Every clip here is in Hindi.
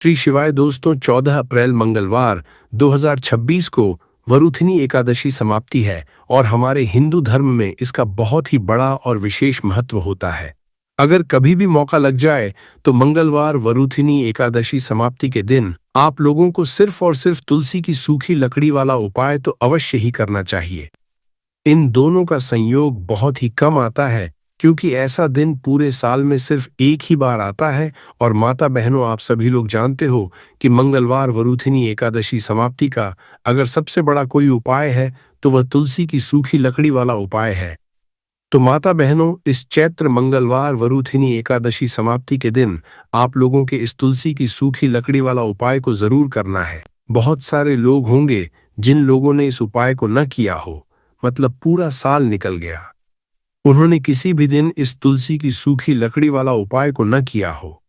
श्री शिवाय दोस्तों, 14 अप्रैल मंगलवार 2026 को वरुथिनी एकादशी समाप्ति है और हमारे हिंदू धर्म में इसका बहुत ही बड़ा और विशेष महत्व होता है। अगर कभी भी मौका लग जाए तो मंगलवार वरुथिनी एकादशी समाप्ति के दिन आप लोगों को सिर्फ और सिर्फ तुलसी की सूखी लकड़ी वाला उपाय तो अवश्य ही करना चाहिए। इन दोनों का संयोग बहुत ही कम आता है क्योंकि ऐसा दिन पूरे साल में सिर्फ एक ही बार आता है। और माता बहनों, आप सभी लोग जानते हो कि मंगलवार वरुथिनी एकादशी समाप्ति का अगर सबसे बड़ा कोई उपाय है तो वह तुलसी की सूखी लकड़ी वाला उपाय है। तो माता बहनों, इस चैत्र मंगलवार वरुथिनी एकादशी समाप्ति के दिन आप लोगों के इस तुलसी की सूखी लकड़ी वाला उपाय को जरूर करना है। बहुत सारे लोग होंगे जिन लोगों ने इस उपाय को न किया हो, मतलब पूरा साल निकल गया, उन्होंने किसी भी दिन इस तुलसी की सूखी लकड़ी वाला उपाय को न किया हो।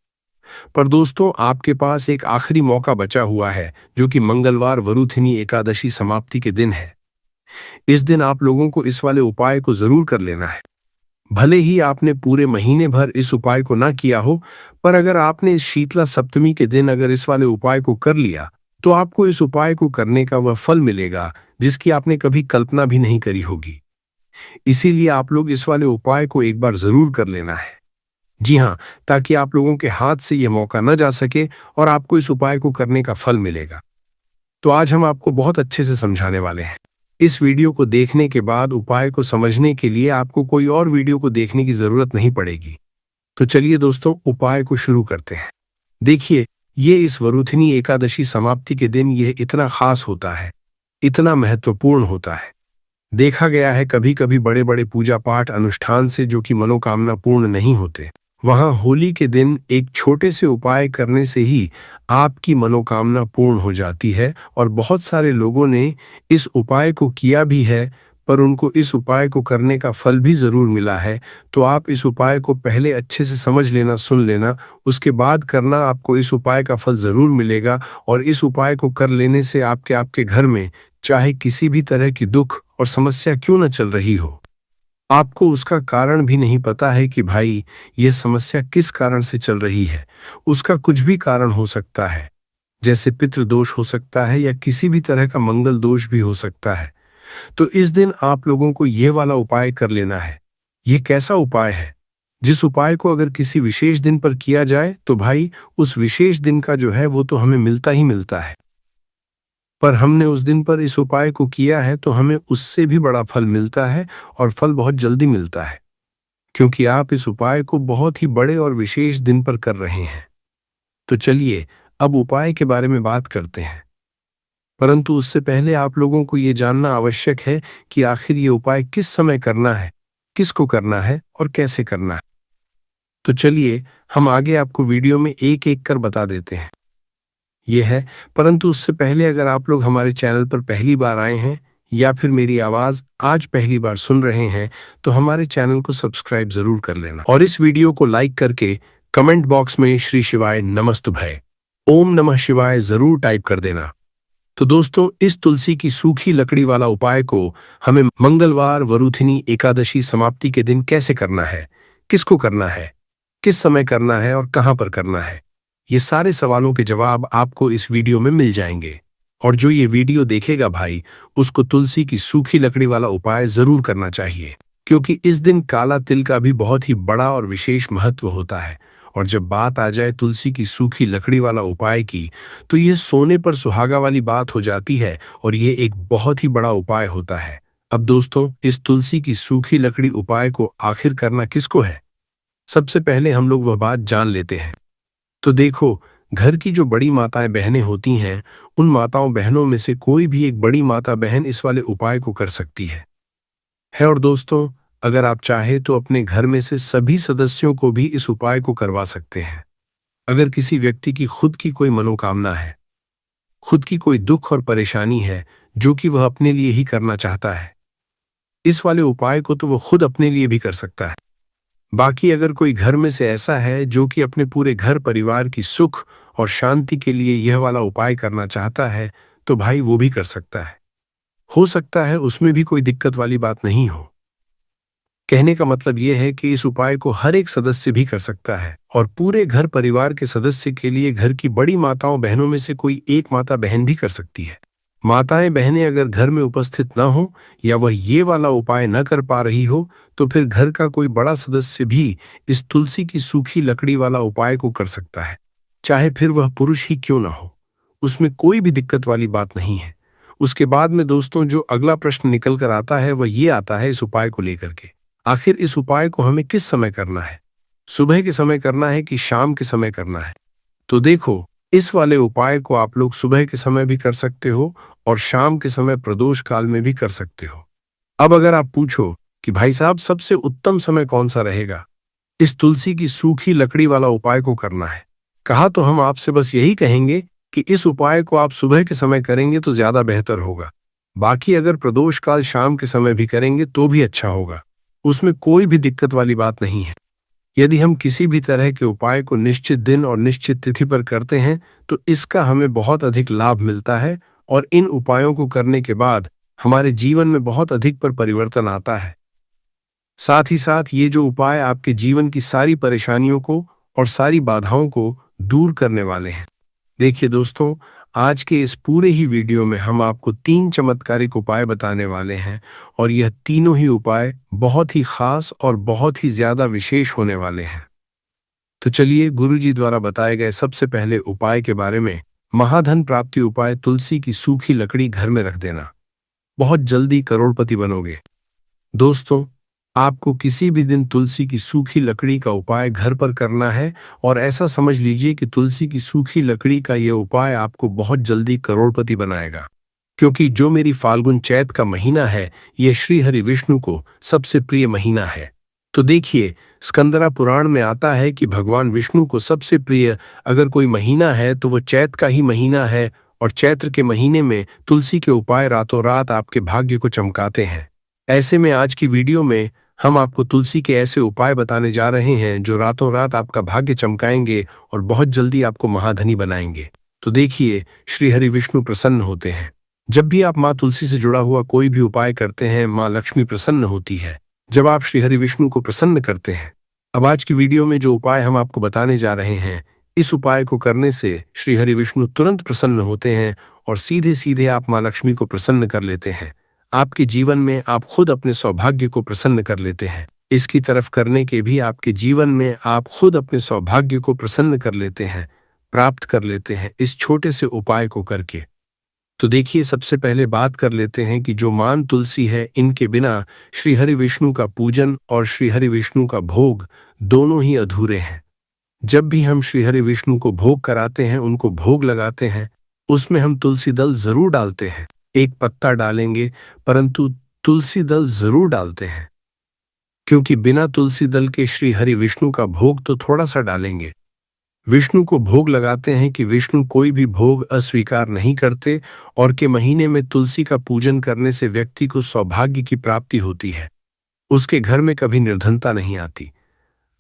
पर दोस्तों, आपके पास एक आखिरी मौका बचा हुआ है जो कि मंगलवार वरुथिनी एकादशी समाप्ति के दिन है। इस दिन आप लोगों को इस वाले उपाय को जरूर कर लेना है। भले ही आपने पूरे महीने भर इस उपाय को ना किया हो, पर अगर आपने इस शीतला सप्तमी के दिन अगर इस वाले उपाय को कर लिया तो आपको इस उपाय को करने का वह फल मिलेगा जिसकी आपने कभी कल्पना भी नहीं करी होगी। इसीलिए आप लोग इस वाले उपाय को एक बार जरूर कर लेना है। जी हाँ, ताकि आप लोगों के हाथ से यह मौका न जा सके और आपको इस उपाय को करने का फल मिलेगा। तो आज हम आपको बहुत अच्छे से समझाने वाले हैं। इस वीडियो को देखने के बाद उपाय को समझने के लिए आपको कोई और वीडियो को देखने की जरूरत नहीं पड़ेगी। तो चलिए दोस्तों, उपाय को शुरू करते हैं। देखिए, ये इस वरुथिनी एकादशी समाप्ति के दिन यह इतना खास होता है, इतना महत्वपूर्ण होता है। देखा गया है कभी कभी बड़े बड़े पूजा पाठ अनुष्ठान से जो कि मनोकामना पूर्ण नहीं होते, वहां होली के दिन एक छोटे से उपाय करने से ही आपकी मनोकामना पूर्ण हो जाती है। और बहुत सारे लोगों ने इस उपाय को किया भी है, पर उनको इस उपाय को करने का फल भी जरूर मिला है। तो आप इस उपाय को पहले अच्छे से समझ लेना, सुन लेना, उसके बाद करना, आपको इस उपाय का फल जरूर मिलेगा। और इस उपाय को कर लेने से आपके घर में चाहे किसी भी तरह की दुख और समस्या क्यों न चल रही हो, आपको उसका कारण भी नहीं पता है कि भाई ये समस्या किस कारण से चल रही है, उसका कुछ भी कारण हो सकता है, जैसे पितृदोष हो सकता है या किसी भी तरह का मंगल दोष भी हो सकता है। तो इस दिन आप लोगों को ये वाला उपाय कर लेना है। ये कैसा उपाय है जिस उपाय को अगर किसी विशेष दिन पर किया जाए तो भाई उस विशेष दिन का जो है वो तो हमें मिलता ही मिलता है, पर हमने उस दिन पर इस उपाय को किया है तो हमें उससे भी बड़ा फल मिलता है और फल बहुत जल्दी मिलता है, क्योंकि आप इस उपाय को बहुत ही बड़े और विशेष दिन पर कर रहे हैं। तो चलिए अब उपाय के बारे में बात करते हैं, परंतु उससे पहले आप लोगों को ये जानना आवश्यक है कि आखिर ये उपाय किस समय करना है, किसको करना है और कैसे करना है। तो चलिए हम आगे आपको वीडियो में एक एक कर बता देते हैं। ये है, परंतु उससे पहले अगर आप लोग हमारे चैनल पर पहली बार आए हैं या फिर मेरी आवाज आज पहली बार सुन रहे हैं तो हमारे चैनल को सब्सक्राइब जरूर कर लेना और इस वीडियो को लाइक करके कमेंट बॉक्स में श्री शिवाय नमस्तुभय ओम नमः शिवाय जरूर टाइप कर देना। तो दोस्तों, इस तुलसी की सूखी लकड़ी वाला उपाय को हमें मंगलवार वरुथिनी एकादशी समाप्ति के दिन कैसे करना है, किसको करना है, किस समय करना है और कहां पर करना है, ये सारे सवालों के जवाब आपको इस वीडियो में मिल जाएंगे। और जो ये वीडियो देखेगा भाई, उसको तुलसी की सूखी लकड़ी वाला उपाय जरूर करना चाहिए, क्योंकि इस दिन काला तिल का भी बहुत ही बड़ा और विशेष महत्व होता है। और जब बात आ जाए तुलसी की सूखी लकड़ी वाला उपाय की, तो यह सोने पर सुहागा वाली बात हो जाती है और ये एक बहुत ही बड़ा उपाय होता है। अब दोस्तों, इस तुलसी की सूखी लकड़ी उपाय को आखिर करना किसको है, सबसे पहले हम लोग वह बात जान लेते हैं। तो देखो, घर की जो बड़ी माताएं बहनें होती हैं, उन माताओं बहनों में से कोई भी एक बड़ी माता बहन इस वाले उपाय को कर सकती है। और दोस्तों, अगर आप चाहे तो अपने घर में से सभी सदस्यों को भी इस उपाय को करवा सकते हैं। अगर किसी व्यक्ति की खुद की कोई मनोकामना है, खुद की कोई दुख और परेशानी है जो कि वह अपने लिए ही करना चाहता है, इस वाले उपाय को तो वह खुद अपने लिए भी कर सकता है। बाकी अगर कोई घर में से ऐसा है जो कि अपने पूरे घर परिवार की सुख और शांति के लिए यह वाला उपाय करना चाहता है, तो भाई वो भी कर सकता है। हो सकता है उसमें भी कोई दिक्कत वाली बात नहीं हो, कहने का मतलब यह है कि इस उपाय को हर एक सदस्य भी कर सकता है और पूरे घर परिवार के सदस्य के लिए घर की बड़ी माताओं बहनों में से कोई एक माता बहन भी कर सकती है। माताएं बहनें अगर घर में उपस्थित न हो या वह ये वाला उपाय न कर पा रही हो तो फिर घर का कोई बड़ा सदस्य भी इस तुलसी की सूखी लकड़ी वाला उपाय को कर सकता है, चाहे फिर वह पुरुष ही क्यों ना हो। उसमें कोई भी दिक्कत वाली बात नहीं है। उसके बाद में दोस्तों जो अगला प्रश्न निकल कर आता है वह ये आता है इस उपाय को लेकर के, आखिर इस उपाय को हमें किस समय करना है, सुबह के समय करना है कि शाम के समय करना है। तो देखो, इस वाले उपाय को आप लोग सुबह के समय भी कर सकते हो और शाम के समय प्रदोष काल में भी कर सकते हो। अब अगर आप पूछो कि भाई साहब सबसे उत्तम समय कौन सा रहेगा इस तुलसी की सूखी लकड़ी वाला उपाय को करना है, कहा तो हम आपसे बस यही कहेंगे कि इस उपाय को आप सुबह के समय करेंगे तो ज्यादा बेहतर होगा। बाकी अगर प्रदोष काल शाम के समय भी करेंगे तो भी अच्छा होगा, उसमें कोई भी दिक्कत वाली बात नहीं है। यदि हम किसी भी तरह के उपाय को निश्चित दिन और निश्चित तिथि पर करते हैं तो इसका हमें बहुत अधिक लाभ मिलता है और इन उपायों को करने के बाद हमारे जीवन में बहुत अधिक पर परिवर्तन आता है। साथ ही साथ ये जो उपाय आपके जीवन की सारी परेशानियों को और सारी बाधाओं को दूर करने वाले हैं। देखिए दोस्तों, आज के इस पूरे ही वीडियो में हम आपको 3 चमत्कारिक उपाय बताने वाले हैं और यह तीनों ही उपाय बहुत ही खास और बहुत ही ज्यादा विशेष होने वाले हैं। तो चलिए गुरुजी द्वारा बताए गए सबसे पहले उपाय के बारे में, महाधन प्राप्ति उपाय। तुलसी की सूखी लकड़ी घर में रख देना, बहुत जल्दी करोड़पति बनोगे। दोस्तों, आपको किसी भी दिन तुलसी की सूखी लकड़ी का उपाय घर पर करना है और ऐसा समझ लीजिए कि तुलसी की सूखी लकड़ी का यह उपाय आपको बहुत जल्दी करोड़पति बनाएगा, क्योंकि जो मेरी फाल्गुन चैत का महीना है यह श्री हरि विष्णु को सबसे प्रिय महीना है। तो देखिए, स्कंदरा पुराण में आता है कि भगवान विष्णु को सबसे प्रिय अगर कोई महीना है तो वह चैत का ही महीना है और चैत्र के महीने में तुलसी के उपाय रातों रात आपके भाग्य को चमकाते हैं। ऐसे में आज की वीडियो में हम आपको तुलसी के ऐसे उपाय बताने जा रहे हैं जो रातों रात आपका भाग्य चमकाएंगे और बहुत जल्दी आपको महाधनी बनाएंगे। तो देखिए, श्री हरि विष्णु प्रसन्न होते हैं। जब भी आप माँ तुलसी से जुड़ा हुआ कोई भी उपाय करते हैं, माँ लक्ष्मी प्रसन्न होती है जब आप श्री हरि विष्णु को प्रसन्न करते हैं। अब आज की वीडियो में जो उपाय हम आपको बताने जा रहे हैं, इस उपाय को करने से श्री हरि विष्णु तुरंत प्रसन्न होते हैं और सीधे सीधे आप माँ लक्ष्मी को प्रसन्न कर लेते हैं। आपके जीवन में आप खुद अपने सौभाग्य को प्रसन्न कर लेते हैं। इसकी तरफ करने के भी आपके जीवन में आप खुद अपने सौभाग्य को प्रसन्न कर लेते हैं, प्राप्त कर लेते हैं इस छोटे से उपाय को करके। तो देखिए, सबसे पहले बात कर लेते हैं कि जो मान तुलसी है, इनके बिना श्री हरि विष्णु का पूजन और श्री हरि विष्णु का भोग दोनों ही अधूरे हैं। जब भी हम श्री हरि विष्णु को भोग कराते हैं, उनको भोग लगाते हैं, उसमें हम तुलसी दल जरूर डालते हैं। एक पत्ता डालेंगे परंतु तुलसी दल जरूर डालते हैं, क्योंकि बिना तुलसी दल के श्री हरि विष्णु का भोग तो थोड़ा सा डालेंगे। विष्णु को भोग लगाते हैं कि विष्णु कोई भी भोग अस्वीकार नहीं करते और के महीने में तुलसी का पूजन करने से व्यक्ति को सौभाग्य की प्राप्ति होती है, उसके घर में कभी निर्धनता नहीं आती।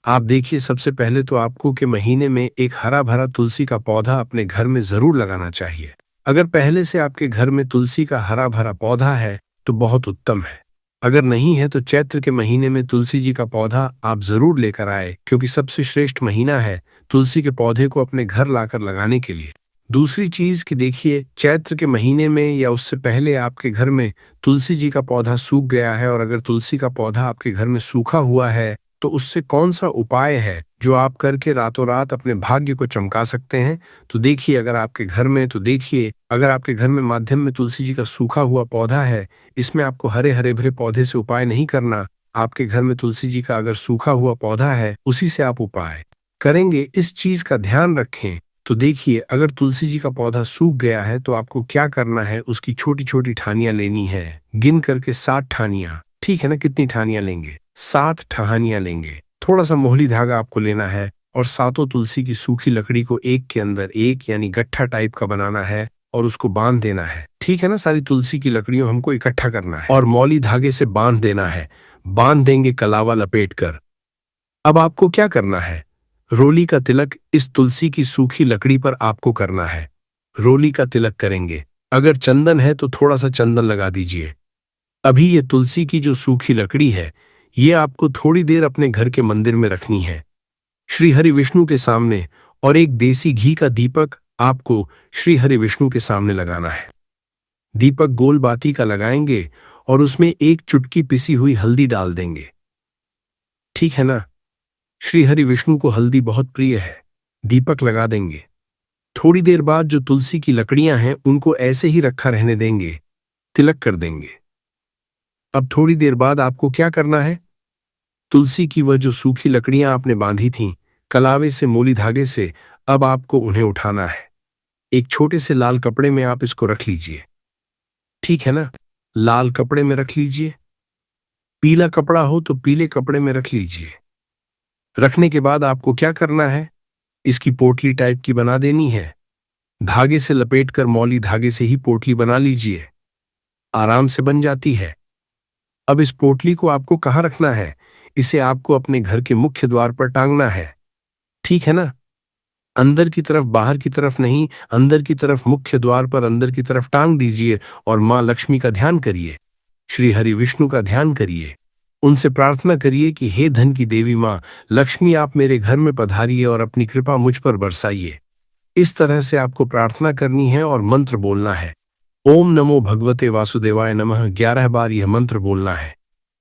आप देखिए, सबसे पहले तो आपको के महीने में एक हरा भरा तुलसी का पौधा अपने घर में जरूर लगाना चाहिए। अगर पहले से आपके घर में तुलसी का हरा भरा पौधा है तो बहुत उत्तम है। अगर नहीं है तो चैत्र के महीने में तुलसी जी का पौधा आप जरूर लेकर आए, क्योंकि सबसे श्रेष्ठ महीना है तुलसी के पौधे को अपने घर लाकर लगाने के लिए। दूसरी चीज कि देखिए, चैत्र के महीने में या उससे पहले आपके घर में तुलसी जी का पौधा सूख गया है और अगर तुलसी का पौधा आपके घर में सूखा हुआ है तो उससे कौन सा उपाय है जो आप करके रातों रात अपने भाग्य को चमका सकते हैं। तो देखिए, अगर आपके घर में माध्यम में तुलसी जी का सूखा हुआ पौधा है, इसमें आपको हरे हरे भरे पौधे से उपाय नहीं करना। आपके घर में तुलसी जी का अगर सूखा हुआ पौधा है, उसी से आप उपाय करेंगे। इस चीज का ध्यान रखें। तो देखिए, अगर तुलसी जी का पौधा सूख गया है तो आपको क्या करना है, उसकी छोटी छोटी ठानियां लेनी है, गिन करके 7 ठानियां। ठीक है ना? कितनी ठानियां लेंगे? 7 ठानियां लेंगे। थोड़ा सा मोहली धागा आपको लेना है और सातों तुलसी की सूखी लकड़ी को एक के अंदर एक यानी गट्ठा टाइप का बनाना है और उसको बांध देना है। ठीक है ना? सारी तुलसी की लकड़ियों हमको इकट्ठा करना है और मौली धागे से बांध देना है। बांध देंगे कलावा लपेट कर। अब आपको क्या करना है, रोली का तिलक इस तुलसी की सूखी लकड़ी पर आपको करना है। रोली का तिलक करेंगे। अगर चंदन है तो थोड़ा सा चंदन लगा दीजिए। अभी ये तुलसी की जो सूखी लकड़ी है, ये आपको थोड़ी देर अपने घर के मंदिर में रखनी है, श्री हरि विष्णु के सामने, और एक देसी घी का दीपक आपको श्री हरि विष्णु के सामने लगाना है। दीपक गोल बाती का लगाएंगे और उसमें एक चुटकी पिसी हुई हल्दी डाल देंगे। ठीक है ना? श्री हरि विष्णु को हल्दी बहुत प्रिय है। दीपक लगा देंगे। थोड़ी देर बाद जो तुलसी की लकड़ियां हैं उनको ऐसे ही रखा रहने देंगे, तिलक कर देंगे। अब थोड़ी देर बाद आपको क्या करना है? तुलसी की वह जो सूखी लकड़ियां आपने बांधी थीं कलावे से, मोली धागे से, अब आपको उन्हें उठाना है। एक छोटे से लाल कपड़े में आप इसको रख लीजिए। ठीक है ना? लाल कपड़े में रख लीजिए। पीला कपड़ा हो तो पीले कपड़े में रख लीजिए। रखने के बाद आपको क्या करना है? इसकी पोटली टाइप की बना देनी है। धागे से लपेटकर, मौली धागे से ही पोटली बना लीजिए। आराम से बन जाती है। अब इस पोटली को आपको कहाँ रखना है? इसे आपको अपने घर के मुख्य द्वार पर टांगना है। ठीक है ना? अंदर की तरफ, बाहर की तरफ नहीं, अंदर की तरफ, मुख्य द्वार पर अंदर की तरफ टांग दीजिए और मां लक्ष्मी का ध्यान करिए, श्री हरि विष्णु का ध्यान करिए। उनसे प्रार्थना करिए कि हे धन की देवी मां लक्ष्मी, आप मेरे घर में पधारिए और अपनी कृपा मुझ पर बरसाइए। इस तरह से आपको प्रार्थना करनी है और मंत्र बोलना है। ओम नमो भगवते वासुदेवाय नमः 11 बार यह मंत्र बोलना है।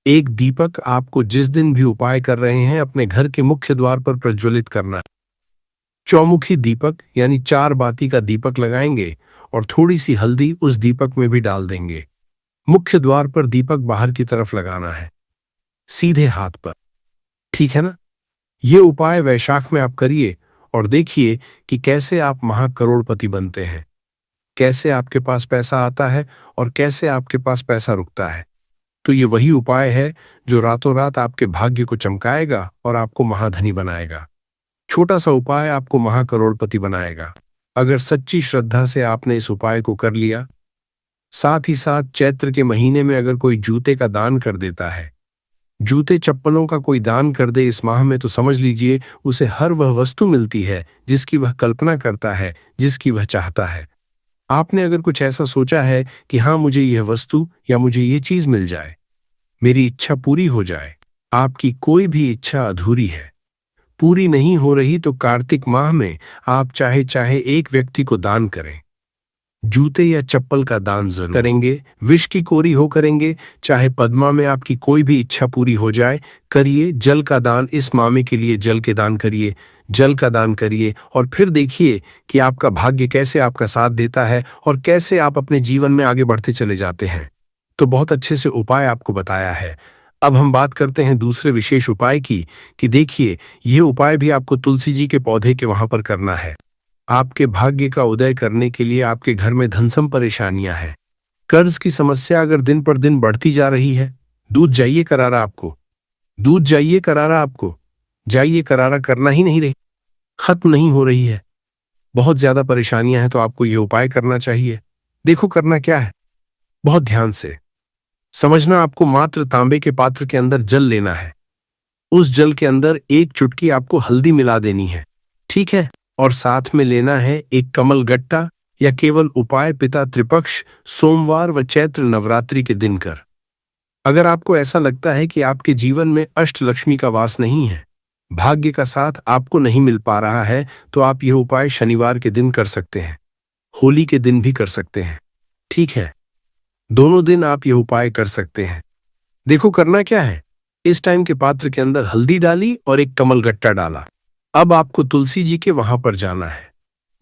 एक दीपक आपको जिस दिन भी उपाय कर रहे हैं अपने घर के मुख्य द्वार पर प्रज्वलित करना है। चौमुखी दीपक यानी 4 बाती का दीपक लगाएंगे और थोड़ी सी हल्दी उस दीपक में भी डाल देंगे। मुख्य द्वार पर दीपक बाहर की तरफ लगाना है, सीधे हाथ पर। ठीक है ना? ये उपाय वैशाख में आप करिए और देखिए कि कैसे आप महाकरोड़पति बनते हैं, कैसे आपके पास पैसा आता है और कैसे आपके पास पैसा रुकता है। तो ये वही उपाय है जो रातों रात आपके भाग्य को चमकाएगा और आपको महाधनी बनाएगा। छोटा सा उपाय आपको महाकरोड़पति बनाएगा अगर सच्ची श्रद्धा से आपने इस उपाय को कर लिया। साथ ही साथ चैत्र के महीने में अगर कोई जूते का दान कर देता है, जूते चप्पलों का कोई दान कर दे इस माह में, तो समझ लीजिए उसे हर वह वस्तु मिलती है जिसकी वह कल्पना करता है, जिसकी वह चाहता है। आपने अगर कुछ ऐसा सोचा है कि हाँ मुझे यह वस्तु या मुझे ये चीज मिल जाए, मेरी इच्छा पूरी हो जाए, आपकी कोई भी इच्छा अधूरी है, पूरी नहीं हो रही, तो कार्तिक माह में आप चाहे चाहे एक व्यक्ति को दान करें। जूते या चप्पल का दान जरूर करेंगे, विष की कोरी हो करेंगे, चाहे पद्मा में आपकी कोई भी इच्छा पूरी हो जाए, करिए। जल का दान इस मामे के लिए जल के दान करिए, जल का दान करिए और फिर देखिए कि आपका भाग्य कैसे आपका साथ देता है और कैसे आप अपने जीवन में आगे बढ़ते चले जाते हैं। तो बहुत अच्छे से उपाय आपको बताया है। अब हम बात करते हैं दूसरे विशेष उपाय की कि देखिए ये उपाय भी आपको तुलसी जी के पौधे के वहां पर करना है। आपके भाग्य का उदय करने के लिए आपके घर में धनसम परेशानियां हैं, कर्ज की समस्या अगर दिन पर दिन बढ़ती जा रही है, दूध जाइए करारा आपको, दूध जाइए करारा आपको, जाइए करारा करना ही नहीं रही, खत्म नहीं हो रही है, बहुत ज्यादा परेशानियां हैं, तो आपको ये उपाय करना चाहिए। देखो करना क्या है, बहुत ध्यान से समझना। आपको मात्र तांबे के पात्र के अंदर जल लेना है। उस जल के अंदर एक चुटकी आपको हल्दी मिला देनी है। ठीक है? और साथ में लेना है एक कमल गट्टा या केवल उपाय पिता त्रिपक्ष सोमवार व चैत्र नवरात्रि के दिन कर। अगर आपको ऐसा लगता है कि आपके जीवन में अष्टलक्ष्मी का वास नहीं है, भाग्य का साथ आपको नहीं मिल पा रहा है, तो आप यह उपाय शनिवार के दिन कर सकते हैं, होली के दिन भी कर सकते हैं। ठीक है? दोनों दिन आप यह उपाय कर सकते हैं। देखो करना क्या है, इस टाइम के पात्र के अंदर हल्दी डाली और एक कमल गट्टा डाला। अब आपको तुलसी जी के वहां पर जाना है।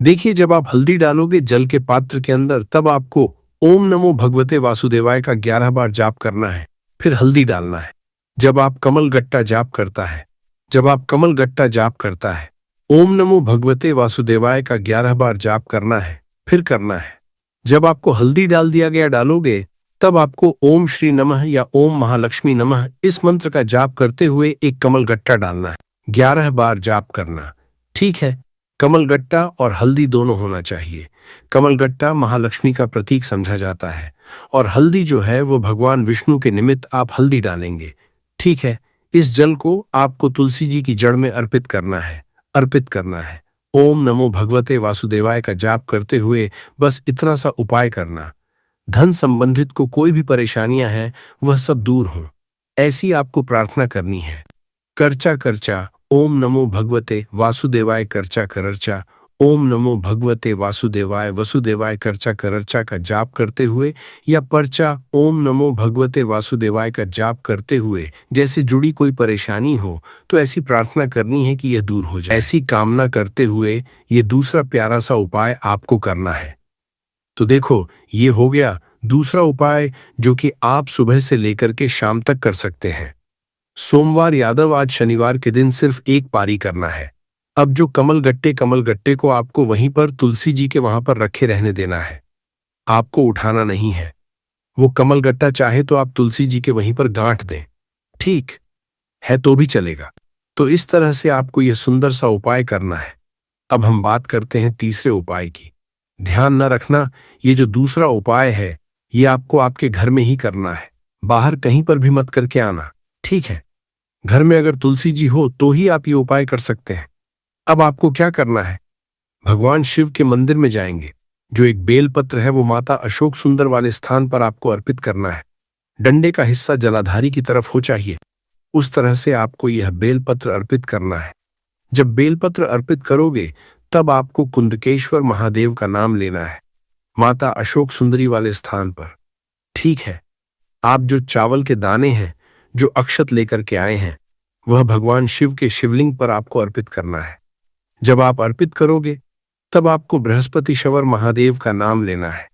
देखिए जब आप हल्दी डालोगे जल के पात्र के अंदर, तब आपको ओम नमो भगवते वासुदेवाय का 11 बार जाप करना है, फिर हल्दी डालना है। जब आप कमल गट्टा जाप करता है, जब आप कमल गट्टा जाप करता है, ओम नमो भगवते वासुदेवाय का 11 बार जाप करना है, फिर करना है। जब आपको हल्दी डाल दिया गया डालोगे, तब आपको ओम श्री नमः या ओम महालक्ष्मी नमः इस मंत्र का जाप करते हुए एक कमल गट्टा डालना है, 11 बार जाप करना। ठीक है? कमल गट्टा और हल्दी दोनों होना चाहिए। कमल गट्टा महालक्ष्मी का प्रतीक समझा जाता है और हल्दी जो है वो भगवान विष्णु के निमित्त आप हल्दी डालेंगे। ठीक है? इस जल को आपको तुलसी जी की जड़ में अर्पित करना है, अर्पित करना है। ओम नमो भगवते वासुदेवाय का जाप करते हुए बस इतना सा उपाय करना। धन संबंधित को कोई भी परेशानियां हैं वह सब दूर हों। ऐसी आपको प्रार्थना करनी है। करचा करचा ओम नमो भगवते वासुदेवाय करचा करर्चा, ओम नमो भगवते वासुदेवाय वसुदेवाय करचा करर्चा का जाप करते हुए या पर्चा ओम नमो भगवते वासुदेवाय का जाप करते हुए जैसे जुड़ी कोई परेशानी हो तो ऐसी प्रार्थना करनी है कि यह दूर हो जाए। ऐसी कामना करते हुए ये दूसरा प्यारा सा उपाय आपको करना है। तो देखो, ये हो गया दूसरा उपाय जो कि आप सुबह से लेकर के शाम तक कर सकते हैं। सोमवार यादव आज शनिवार के दिन सिर्फ एक पारी करना है। अब जो कमल गट्टे को आपको वहीं पर तुलसी जी के वहां पर रखे रहने देना है, आपको उठाना नहीं है। वो कमल गट्टा चाहे तो आप तुलसी जी के वहीं पर गांठ दें, ठीक है तो भी चलेगा। तो इस तरह से आपको यह सुंदर सा उपाय करना है। अब हम बात करते हैं तीसरे उपाय की। ध्यान न रखना, ये जो दूसरा उपाय है ये आपको आपके घर में ही करना है, बाहर कहीं पर भी मत करके आना, ठीक है। घर में अगर तुलसी जी हो तो ही आप ये उपाय कर सकते हैं। अब आपको क्या करना है, भगवान शिव के मंदिर में जाएंगे। जो एक बेलपत्र है वो माता अशोक सुंदर वाले स्थान पर आपको अर्पित करना है। डंडे का हिस्सा जलाधारी की तरफ हो चाहिए, उस तरह से आपको यह बेलपत्र अर्पित करना है। जब बेलपत्र अर्पित करोगे तब आपको कुंदकेश्वर महादेव का नाम लेना है, माता अशोक सुंदरी वाले स्थान पर, ठीक है। आप जो चावल के दाने हैं, जो अक्षत लेकर के आए हैं, वह भगवान शिव के शिवलिंग पर आपको अर्पित करना है। जब आप अर्पित करोगे तब आपको बृहस्पति शवर महादेव का नाम लेना है।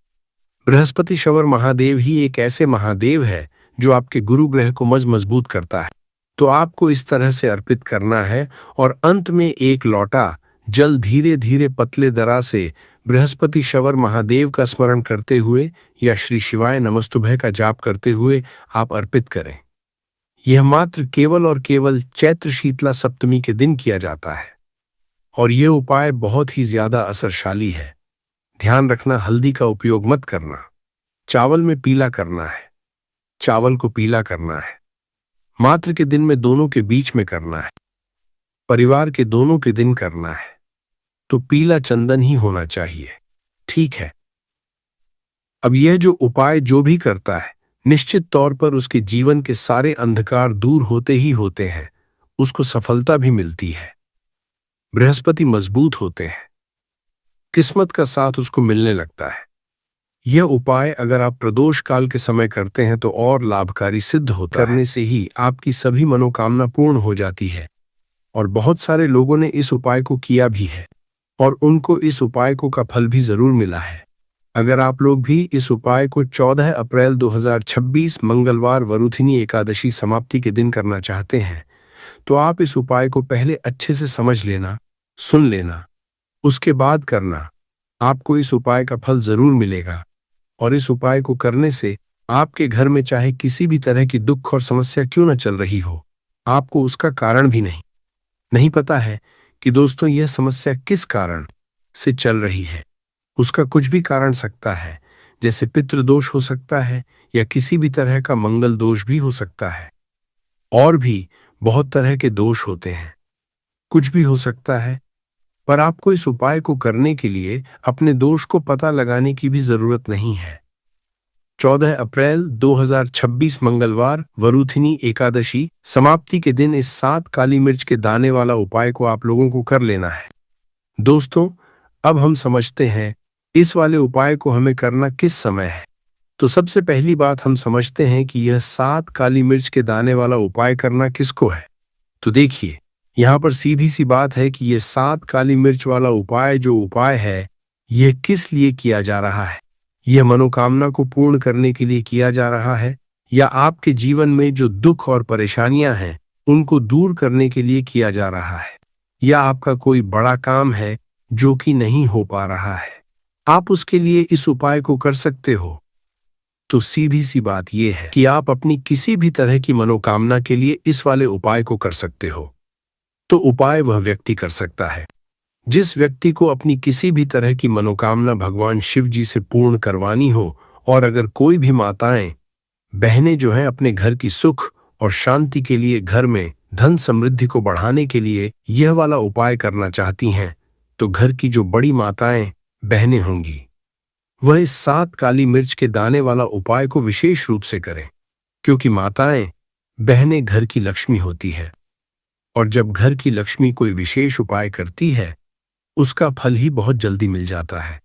बृहस्पति शवर महादेव ही एक ऐसे महादेव है जो आपके गुरु ग्रह को मजबूत करता है। तो आपको इस तरह से अर्पित करना है और अंत में एक लोटा जल धीरे धीरे पतले दरा से बृहस्पति शवर महादेव का स्मरण करते हुए या श्री शिवाय नमस्तुभय का जाप करते हुए आप अर्पित करें। यह मात्र केवल और केवल चैत्र शीतला सप्तमी के दिन किया जाता है और यह उपाय बहुत ही ज्यादा असरशाली है। ध्यान रखना, हल्दी का उपयोग मत करना। चावल में पीला करना है, चावल को पीला करना है। मात्र के दिन में दोनों के बीच में करना है, परिवार के दोनों के दिन करना है, तो पीला चंदन ही होना चाहिए, ठीक है। अब यह जो उपाय जो भी करता है निश्चित तौर पर उसके जीवन के सारे अंधकार दूर होते ही होते हैं, उसको सफलता भी मिलती है, बृहस्पति मजबूत होते हैं, किस्मत का साथ उसको मिलने लगता है। यह उपाय अगर आप प्रदोष काल के समय करते हैं तो और लाभकारी सिद्ध होता है। करने से ही आपकी सभी मनोकामना पूर्ण हो जाती है और बहुत सारे लोगों ने इस उपाय को किया भी है और उनको इस उपाय को का फल भी जरूर मिला है। अगर आप लोग भी इस उपाय को 14 अप्रैल 2026 मंगलवार वरुथिनी एकादशी समाप्ति के दिन करना चाहते हैं तो आप इस उपाय को पहले अच्छे से समझ लेना, सुन लेना, उसके बाद करना। आपको इस उपाय का फल जरूर मिलेगा और इस उपाय को करने से आपके घर में चाहे किसी भी तरह की दुख और समस्या क्यों न चल रही हो, आपको उसका कारण भी नहीं पता है कि दोस्तों यह समस्या किस कारण से चल रही है। उसका कुछ भी कारण सकता है, जैसे पितृदोष हो सकता है या किसी भी तरह का मंगल दोष भी हो सकता है, और भी बहुत तरह के दोष होते हैं, कुछ भी हो सकता है। पर आपको इस उपाय को करने के लिए अपने दोष को पता लगाने की भी जरूरत नहीं है। 14 अप्रैल 2026 मंगलवार वरुथिनी एकादशी समाप्ति के दिन इस 7 काली मिर्च के दाने वाला उपाय को आप लोगों को कर लेना है। दोस्तों, अब हम समझते हैं इस वाले उपाय को हमें करना किस समय है। तो सबसे पहली बात हम समझते हैं कि यह 7 काली मिर्च के दाने वाला उपाय करना किसको है। तो देखिए, यहाँ पर सीधी सी बात है कि यह 7 काली मिर्च वाला उपाय जो उपाय है यह किस लिए किया जा रहा है। यह मनोकामना को पूर्ण करने के लिए किया जा रहा है या आपके जीवन में जो दुख और परेशानियां हैं उनको दूर करने के लिए किया जा रहा है, या आपका कोई बड़ा काम है जो कि नहीं हो पा रहा है, आप उसके लिए इस उपाय को कर सकते हो। तो सीधी सी बात यह है कि आप अपनी किसी भी तरह की मनोकामना के लिए इस वाले उपाय को कर सकते हो। तो उपाय वह व्यक्ति कर सकता है जिस व्यक्ति को अपनी किसी भी तरह की मनोकामना भगवान शिव जी से पूर्ण करवानी हो, और अगर कोई भी माताएं बहनें जो हैं अपने घर की सुख और शांति के लिए, घर में धन समृद्धि को बढ़ाने के लिए यह वाला उपाय करना चाहती हैं, तो घर की जो बड़ी माताएं बहनें होंगी वह इस 7 काली मिर्च के दाने वाला उपाय को विशेष रूप से करें, क्योंकि माताएं बहनें घर की लक्ष्मी होती है, और जब घर की लक्ष्मी कोई विशेष उपाय करती है, उसका फल ही बहुत जल्दी मिल जाता है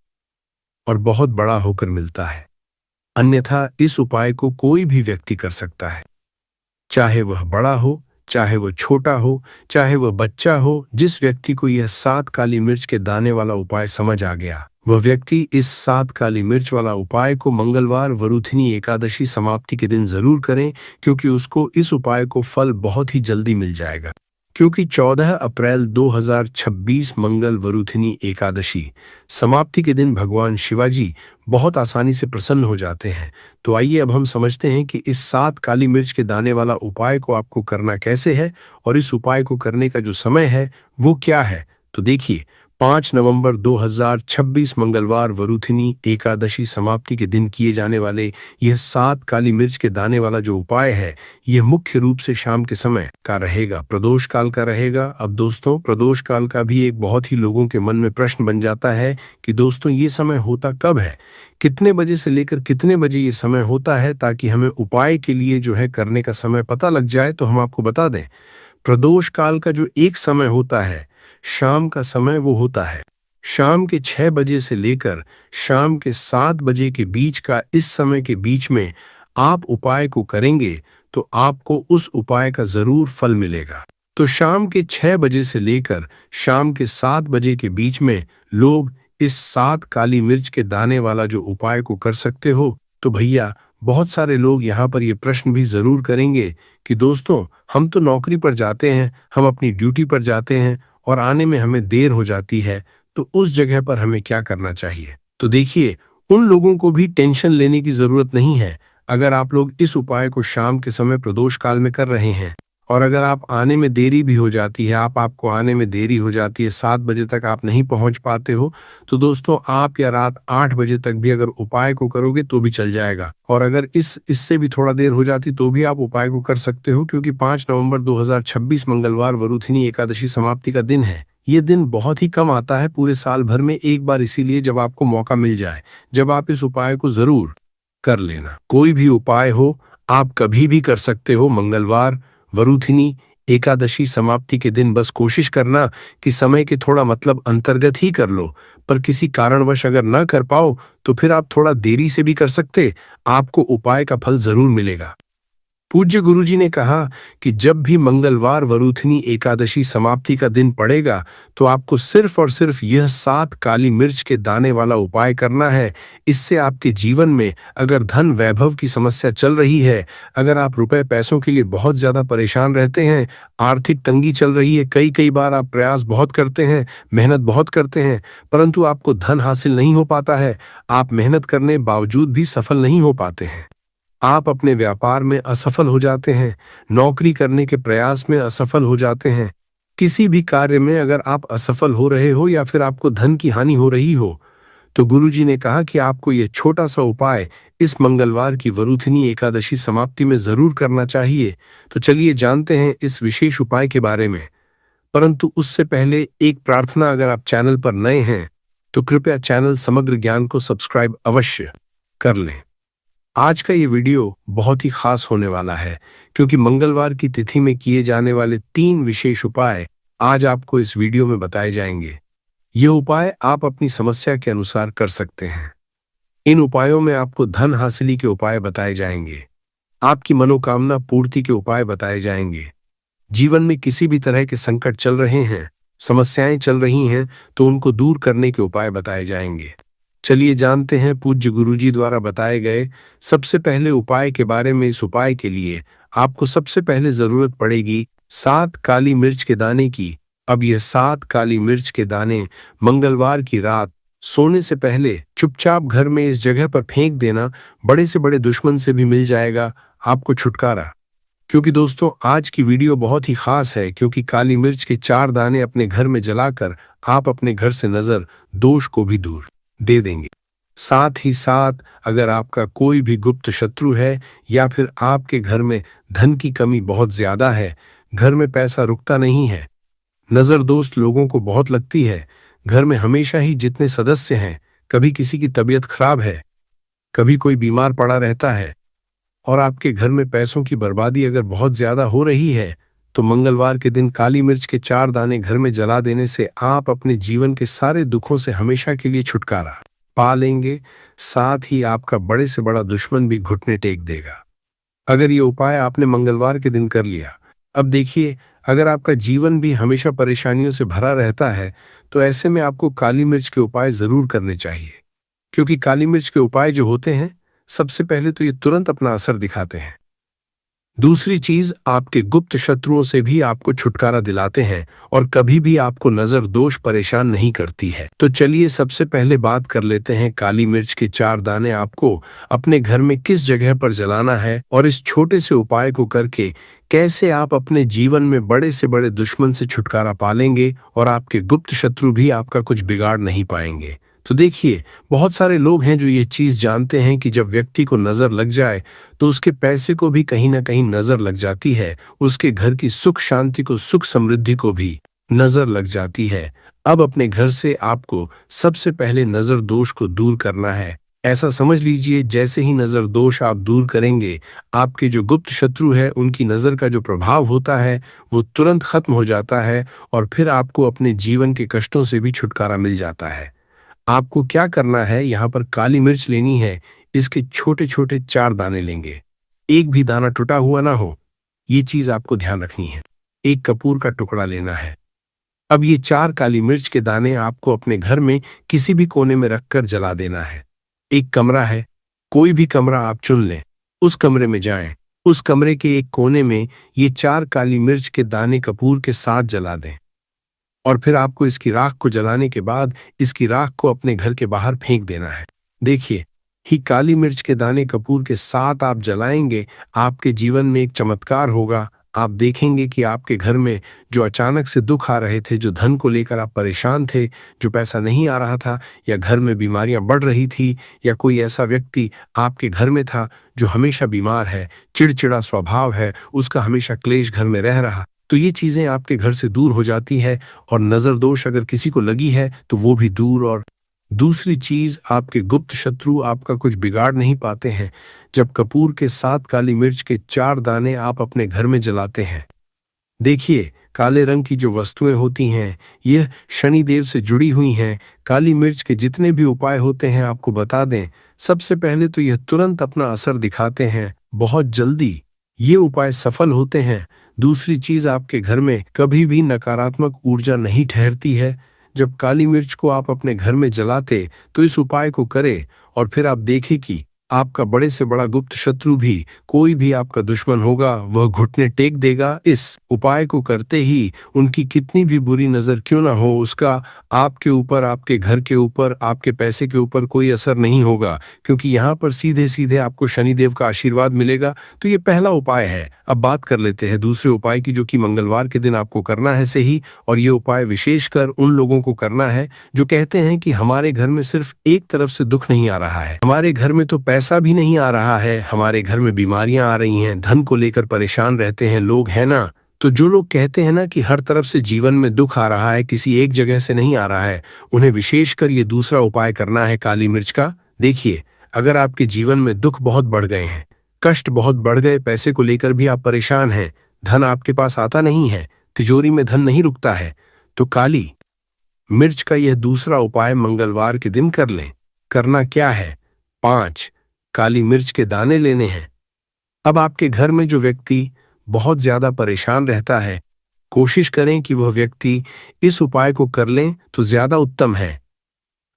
और बहुत बड़ा होकर मिलता है। अन्यथा इस उपाय को कोई भी व्यक्ति कर सकता है, चाहे वह बड़ा हो, चाहे वह छोटा हो, चाहे वह बच्चा हो। जिस व्यक्ति को यह 7 काली मिर्च के दाने वाला उपाय समझ आ गया, वह व्यक्ति इस 7 काली मिर्च वाला उपाय को मंगलवार वरुथिनी एकादशी समाप्ति के दिन जरूर करें, क्योंकि उसको इस उपाय को फल बहुत ही जल्दी मिल जाएगा। क्योंकि 14 अप्रैल 2026 मंगल वरुथिनी एकादशी समाप्ति के दिन भगवान शिवाजी बहुत आसानी से प्रसन्न हो जाते हैं। तो आइए अब हम समझते हैं कि इस 7 काली मिर्च के दाने वाला उपाय को आपको करना कैसे है, और इस उपाय को करने का जो समय है वो क्या है। तो देखिए, 5 नवंबर 2026 मंगलवार वरुथिनी एकादशी समाप्ति के दिन किए जाने वाले यह 7 काली मिर्च के दाने वाला जो उपाय है, यह मुख्य रूप से शाम के समय का रहेगा, प्रदोष काल का रहेगा। अब दोस्तों, प्रदोष काल का भी एक बहुत ही लोगों के मन में प्रश्न बन जाता है कि दोस्तों ये समय होता कब है, कितने बजे से लेकर कितने बजे ये समय होता है, ताकि हमें उपाय के लिए जो है करने का समय पता लग जाए। तो हम आपको बता दें, प्रदोष काल का जो एक समय होता है, शाम का समय, वो होता है शाम के 6 बजे से लेकर शाम के 7 बजे के बीच का। इस समय के बीच में आप उपाय को करेंगे तो आपको उस उपाय का जरूर फल मिलेगा। तो शाम के 6 बजे से लेकर शाम के 7 बजे के बीच में लोग इस 7 काली मिर्च के दाने वाला जो उपाय को कर सकते हो। तो भैया, बहुत सारे लोग यहाँ पर ये प्रश्न भी जरूर करेंगे कि दोस्तों, हम तो नौकरी पर जाते हैं, हम अपनी ड्यूटी पर जाते हैं और आने में हमें देर हो जाती है, तो उस जगह पर हमें क्या करना चाहिए। तो देखिए, उन लोगों को भी टेंशन लेने की जरूरत नहीं है। अगर आप लोग इस उपाय को शाम के समय प्रदोष काल में कर रहे हैं, और अगर आप आने में देरी भी हो जाती है, आपको आने में देरी हो जाती है, 7 बजे तक आप नहीं पहुंच पाते हो, तो दोस्तों आप या रात 8 बजे तक भी अगर उपाय को करोगे तो भी चल जाएगा। और अगर इससे भी थोड़ा देर हो जाती तो भी आप उपाय को कर सकते हो, क्योंकि 5 नवंबर 2026 मंगलवार वरुथिनी एकादशी समाप्ति का दिन है। ये दिन बहुत ही कम आता है पूरे साल भर में एक बार, इसीलिए जब आपको मौका मिल जाए, जब आप इस उपाय को जरूर कर लेना। कोई भी उपाय हो, आप कभी भी कर सकते हो मंगलवार वरुथिनी एकादशी समाप्ति के दिन। बस कोशिश करना कि समय के थोड़ा अंतर्गत ही कर लो, पर किसी कारणवश अगर ना कर पाओ तो फिर आप थोड़ा देरी से भी कर सकते, आपको उपाय का फल जरूर मिलेगा। पूज्य गुरुजी ने कहा कि जब भी मंगलवार वरुथिनी एकादशी समाप्ति का दिन पड़ेगा तो आपको सिर्फ और सिर्फ यह 7 काली मिर्च के दाने वाला उपाय करना है। इससे आपके जीवन में अगर धन वैभव की समस्या चल रही है, अगर आप रुपए पैसों के लिए बहुत ज्यादा परेशान रहते हैं, आर्थिक तंगी चल रही है, कई बार आप प्रयास बहुत करते हैं, मेहनत बहुत करते हैं, परंतु आपको धन हासिल नहीं हो पाता है, आप मेहनत करने बावजूद भी सफल नहीं हो पाते हैं, आप अपने व्यापार में असफल हो जाते हैं, नौकरी करने के प्रयास में असफल हो जाते हैं, किसी भी कार्य में अगर आप असफल हो रहे हो या फिर आपको धन की हानि हो रही हो, तो गुरुजी ने कहा कि आपको यह छोटा सा उपाय इस मंगलवार की वरुथिनी एकादशी समाप्ति में जरूर करना चाहिए। तो चलिए जानते हैं इस विशेष उपाय के बारे में। परंतु उससे पहले एक प्रार्थना, अगर आप चैनल पर नए हैं तो कृपया चैनल समग्र ज्ञान को सब्सक्राइब अवश्य कर लें। आज का ये वीडियो बहुत ही खास होने वाला है, क्योंकि मंगलवार की तिथि में किए जाने वाले 3 विशेष उपाय आज आपको इस वीडियो में बताए जाएंगे। ये उपाय आप अपनी समस्या के अनुसार कर सकते हैं। इन उपायों में आपको धन हासिली के उपाय बताए जाएंगे, आपकी मनोकामना पूर्ति के उपाय बताए जाएंगे। जीवन में किसी भी तरह के संकट चल रहे हैं, समस्याएं चल रही हैं, तो उनको दूर करने के उपाय बताए जाएंगे। चलिए जानते हैं पूज्य गुरुजी द्वारा बताए गए सबसे पहले उपाय के बारे में। इस उपाय के लिए आपको सबसे पहले जरूरत पड़ेगी 7 काली मिर्च के दाने की। अब यह 7 काली मिर्च के दाने मंगलवार की रात सोने से पहले चुपचाप घर में इस जगह पर फेंक देना। बड़े से बड़े दुश्मन से भी मिल जाएगा आपको छुटकारा। क्योंकि दोस्तों, आज की वीडियो बहुत ही खास है, क्योंकि काली मिर्च के 4 दाने अपने घर में जलाकर आप अपने घर से नजर दोष को भी दूर दे देंगे। साथ ही साथ अगर आपका कोई भी गुप्त शत्रु है, या फिर आपके घर में धन की कमी बहुत ज्यादा है, घर में पैसा रुकता नहीं है, नजर दोस्त लोगों को बहुत लगती है, घर में हमेशा ही जितने सदस्य हैं, कभी किसी की तबीयत खराब है, कभी कोई बीमार पड़ा रहता है, और आपके घर में पैसों की बर्बादी अगर बहुत ज्यादा हो रही है तो मंगलवार के दिन काली मिर्च के 4 दाने घर में जला देने से आप अपने जीवन के सारे दुखों से हमेशा के लिए छुटकारा पा लेंगे। साथ ही आपका बड़े से बड़ा दुश्मन भी घुटने टेक देगा अगर ये उपाय आपने मंगलवार के दिन कर लिया। अब देखिए, अगर आपका जीवन भी हमेशा परेशानियों से भरा रहता है तो ऐसे में आपको काली मिर्च के उपाय जरूर करने चाहिए, क्योंकि काली मिर्च के उपाय जो होते हैं सबसे पहले तो ये तुरंत अपना असर दिखाते हैं। दूसरी चीज, आपके गुप्त शत्रुओं से भी आपको छुटकारा दिलाते हैं और कभी भी आपको नजर दोष परेशान नहीं करती है। तो चलिए सबसे पहले बात कर लेते हैं काली मिर्च के 4 दाने आपको अपने घर में किस जगह पर जलाना है और इस छोटे से उपाय को करके कैसे आप अपने जीवन में बड़े से बड़े दुश्मन से छुटकारा पालेंगे और आपके गुप्त शत्रु भी आपका कुछ बिगाड़ नहीं पाएंगे। तो देखिए, बहुत सारे लोग हैं जो ये चीज जानते हैं कि जब व्यक्ति को नजर लग जाए तो उसके पैसे को भी कहीं ना कहीं नजर लग जाती है, उसके घर की सुख शांति को, सुख समृद्धि को भी नजर लग जाती है। अब अपने घर से आपको सबसे पहले नजर दोष को दूर करना है। ऐसा समझ लीजिए, जैसे ही नजर दोष आप दूर करेंगे, आपके जो गुप्त शत्रु है उनकी नजर का जो प्रभाव होता है वो तुरंत खत्म हो जाता है और फिर आपको अपने जीवन के कष्टों से भी छुटकारा मिल जाता है। आपको क्या करना है, यहाँ पर काली मिर्च लेनी है, इसके छोटे छोटे 4 दाने लेंगे, एक भी दाना टूटा हुआ ना हो, ये चीज आपको ध्यान रखनी है। एक कपूर का टुकड़ा लेना है। अब ये 4 काली मिर्च के दाने आपको अपने घर में किसी भी कोने में रखकर जला देना है। एक कमरा है, कोई भी कमरा आप चुन लें, उस कमरे में जाएं, उस कमरे के एक कोने में ये 4 काली मिर्च के दाने कपूर के साथ जला दें और फिर आपको इसकी राख को जलाने के बाद इसकी राख को अपने घर के बाहर फेंक देना है। देखिए, ही काली मिर्च के दाने कपूर के साथ आप जलाएंगे, आपके जीवन में एक चमत्कार होगा। आप देखेंगे कि आपके घर में जो अचानक से दुख आ रहे थे, जो धन को लेकर आप परेशान थे, जो पैसा नहीं आ रहा था, या घर में बीमारियां बढ़ रही थी, या कोई ऐसा व्यक्ति आपके घर में था जो हमेशा बीमार है, चिड़चिड़ा स्वभाव है, उसका हमेशा क्लेश घर में रह रहा, तो ये चीजें आपके घर से दूर हो जाती है और नजर दोष अगर किसी को लगी है तो वो भी दूर। और दूसरी चीज, आपके गुप्त शत्रु आपका कुछ बिगाड़ नहीं पाते हैं जब कपूर के साथ काली मिर्च के 4 दाने आप अपने घर में जलाते हैं। देखिए, काले रंग की जो वस्तुएं होती हैं यह शनिदेव से जुड़ी हुई हैं। काली मिर्च के जितने भी उपाय होते हैं आपको बता दें, सबसे पहले तो यह तुरंत अपना असर दिखाते हैं, बहुत जल्दी ये उपाय सफल होते हैं। दूसरी चीज, आपके घर में कभी भी नकारात्मक ऊर्जा नहीं ठहरती है। जब काली मिर्च को आप अपने घर में जलाते तो इस उपाय को करें और फिर आप देखें कि आपका बड़े से बड़ा गुप्त शत्रु भी, कोई भी आपका दुश्मन होगा, वह घुटने टेक देगा। इस उपाय को करते ही उनकी कितनी भी बुरी नजर क्यों ना हो, उसका आपके ऊपर, आपके घर के ऊपर, आपके पैसे के ऊपर कोई असर नहीं होगा, क्योंकि यहाँ पर सीधे सीधे आपको शनिदेव का आशीर्वाद मिलेगा। तो ये पहला उपाय है। अब बात कर लेते हैं दूसरे उपाय की, जो कि मंगलवार के दिन आपको करना है सही। और ये उपाय विशेषकर उन लोगों को करना है जो कहते हैं कि हमारे घर में सिर्फ एक तरफ से दुख नहीं आ रहा है, हमारे घर में तो पैसा भी नहीं आ रहा है, हमारे घर में बीमारियां आ रही हैं, धन को लेकर परेशान रहते हैं लोग, है ना। तो जो लोग कहते हैं ना कि हर तरफ से जीवन में दुख आ रहा है, किसी एक जगह से नहीं आ रहा है, उन्हें विशेषकर ये दूसरा उपाय करना है काली मिर्च का। देखिए, अगर आपके जीवन में दुख बहुत बढ़ गए हैं, कष्ट बहुत बढ़ गए, पैसे को लेकर भी आप परेशान हैं, धन आपके पास आता नहीं है, तिजोरी में धन नहीं रुकता है, तो काली मिर्च का यह दूसरा उपाय मंगलवार के दिन कर लें। करना क्या है, 5 काली मिर्च के दाने लेने हैं। अब आपके घर में जो व्यक्ति बहुत ज्यादा परेशान रहता है, कोशिश करें कि वह व्यक्ति इस उपाय को कर लें तो ज्यादा उत्तम है।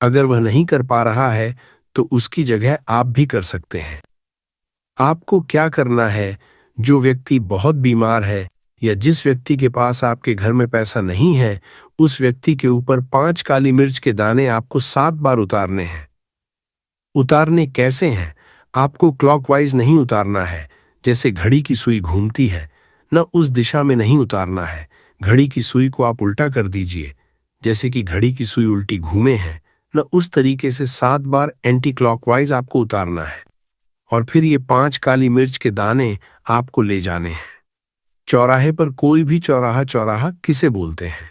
अगर वह नहीं कर पा रहा है तो उसकी जगह आप भी कर सकते हैं। आपको क्या करना है, जो व्यक्ति बहुत बीमार है या जिस व्यक्ति के पास आपके घर में पैसा नहीं है, उस व्यक्ति के ऊपर 5 काली मिर्च के दाने आपको 7 बार उतारने हैं। उतारने कैसे हैं, आपको क्लॉकवाइज नहीं उतारना है, जैसे घड़ी की सुई घूमती है, न उस दिशा में नहीं उतारना है। घड़ी की सुई को आप उल्टा कर दीजिए, जैसे कि घड़ी की सुई उल्टी घूमे है, न उस तरीके से 7 बार एंटी क्लॉकवाइज आपको उतारना है। और फिर ये 5 काली मिर्च के दाने आपको ले जाने हैं चौराहे पर। कोई भी चौराहा, चौराहा किसे बोलते हैं,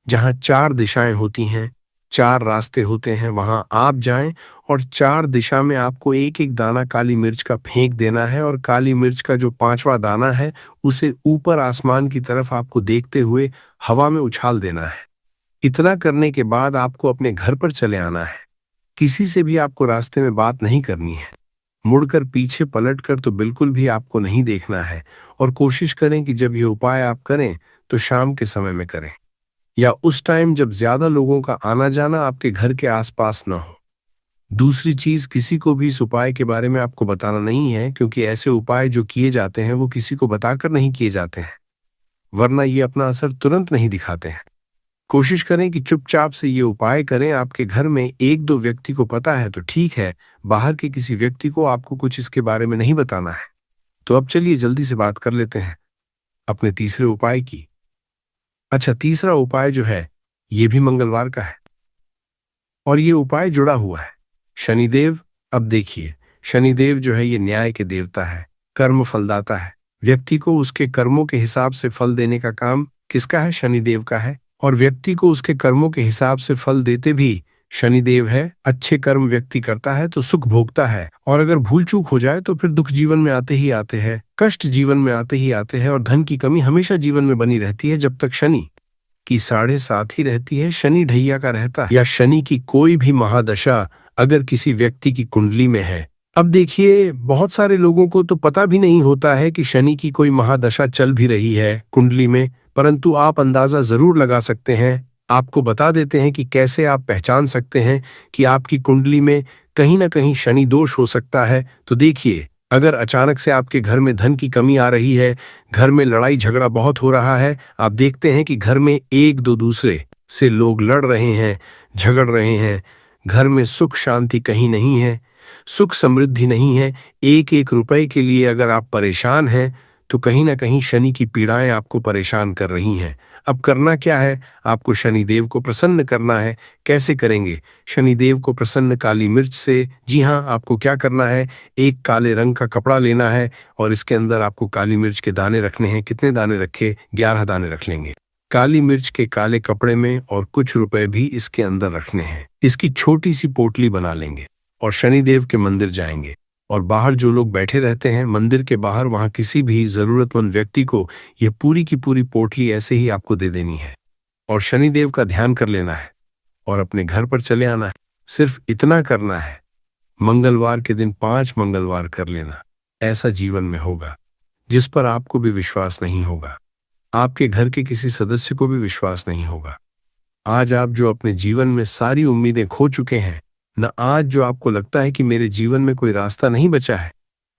जहां 4 दिशाएं होती हैं, 4 रास्ते होते हैं, वहां आप जाएं और 4 दिशा में आपको एक एक दाना काली मिर्च का फेंक देना है और काली मिर्च का जो 5वां दाना है उसे ऊपर आसमान की तरफ आपको देखते हुए हवा में उछाल देना है। इतना करने के बाद आपको अपने घर पर चले आना है। किसी से भी आपको रास्ते में बात नहीं करनी है। मुड़कर पीछे पलटकर तो बिल्कुल भी आपको नहीं देखना है और कोशिश करें कि जब ये उपाय आप करें तो शाम के समय में करें या उस टाइम जब ज्यादा लोगों का आना जाना आपके घर के आसपास न हो। दूसरी चीज, किसी को भी इस उपाय के बारे में आपको बताना नहीं है, क्योंकि ऐसे उपाय जो किए जाते हैं वो किसी को बताकर नहीं किए जाते हैं, वरना ये अपना असर तुरंत नहीं दिखाते हैं। कोशिश करें कि चुपचाप से ये उपाय करें। आपके घर में 1-2 व्यक्ति को पता है तो ठीक है, बाहर के किसी व्यक्ति को आपको कुछ इसके बारे में नहीं बताना है। तो अब चलिए जल्दी से बात कर लेते हैं अपने तीसरे उपाय की। अच्छा, तीसरा उपाय जो है ये भी मंगलवार का है और ये उपाय जुड़ा हुआ है शनिदेव। अब देखिए, शनिदेव जो है ये न्याय के देवता है, कर्म फलदाता है। व्यक्ति को उसके कर्मों के हिसाब से फल देने का काम किसका है? शनिदेव का है। और व्यक्ति को उसके कर्मों के हिसाब से फल देते भी शनिदेव है। अच्छे कर्म व्यक्ति करता है तो सुख भोगता है, और अगर भूल चूक हो जाए तो फिर दुख जीवन में आते ही आते हैं, कष्ट जीवन में आते ही आते हैं, और धन की कमी हमेशा जीवन में बनी रहती है जब तक शनि की 7.5 ही रहती है, शनि ढैया का रहता है, या शनि की कोई भी महादशा अगर किसी व्यक्ति की कुंडली में है। अब देखिए, बहुत सारे लोगों को तो पता भी नहीं होता है कि शनि की कोई महादशा चल भी रही है कुंडली में, परंतु आप अंदाजा जरूर लगा सकते हैं। आपको बता देते हैं कि कैसे आप पहचान सकते हैं कि आपकी कुंडली में कहीं ना कहीं शनि दोष हो सकता है। तो देखिए, अगर अचानक से आपके घर में धन की कमी आ रही है, घर में लड़ाई झगड़ा बहुत हो रहा है, आप देखते हैं कि घर में एक दो दूसरे से लोग लड़ रहे हैं, झगड़ रहे हैं, घर में सुख शांति कहीं नहीं है, सुख समृद्धि नहीं है, एक एक रुपए के लिए अगर आप परेशान हैं तो कहीं ना कहीं शनि की पीड़ाएं आपको परेशान कर रही हैं। अब करना क्या है? आपको शनिदेव को प्रसन्न करना है। कैसे करेंगे शनिदेव को प्रसन्न? काली मिर्च से। जी हाँ, आपको क्या करना है, एक काले रंग का कपड़ा लेना है और इसके अंदर आपको काली मिर्च के दाने रखने हैं। कितने दाने रखे? 11 दाने रख लेंगे काली मिर्च के काले कपड़े में, और कुछ रुपए भी इसके अंदर रखने हैं। इसकी छोटी सी पोटली बना लेंगे और शनिदेव के मंदिर जाएंगे, और बाहर जो लोग बैठे रहते हैं मंदिर के बाहर, वहां किसी भी जरूरतमंद व्यक्ति को ये पूरी की पूरी पोटली ऐसे ही आपको दे देनी है और शनिदेव का ध्यान कर लेना है और अपने घर पर चले आना है। सिर्फ इतना करना है। मंगलवार के दिन 5 मंगलवार कर लेना। ऐसा जीवन में होगा जिस पर आपको भी विश्वास नहीं होगा, आपके घर के किसी सदस्य को भी विश्वास नहीं होगा। आज आप जो अपने जीवन में सारी उम्मीदें खो चुके हैं, न आज जो आपको लगता है कि मेरे जीवन में कोई रास्ता नहीं बचा है,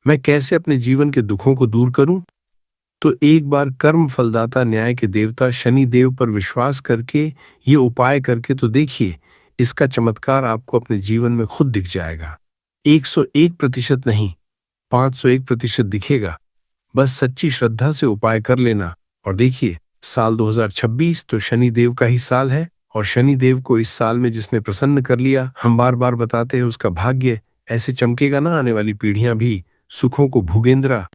मैं कैसे अपने जीवन के दुखों को दूर करूं, तो एक बार कर्म फलदाता न्याय के देवता शनि देव पर विश्वास करके ये उपाय करके तो देखिए, इसका चमत्कार आपको अपने जीवन में खुद दिख जाएगा। 101% नहीं, 501% दिखेगा। बस सच्ची श्रद्धा से उपाय कर लेना और देखिए, साल 2026 तो शनि देव का ही साल है, और शनि देव को इस साल में जिसने प्रसन्न कर लिया, हम बार बार बताते हैं, उसका भाग्य ऐसे चमकेगा ना, आने वाली पीढ़ियां भी सुखों को भोगेंद्रा।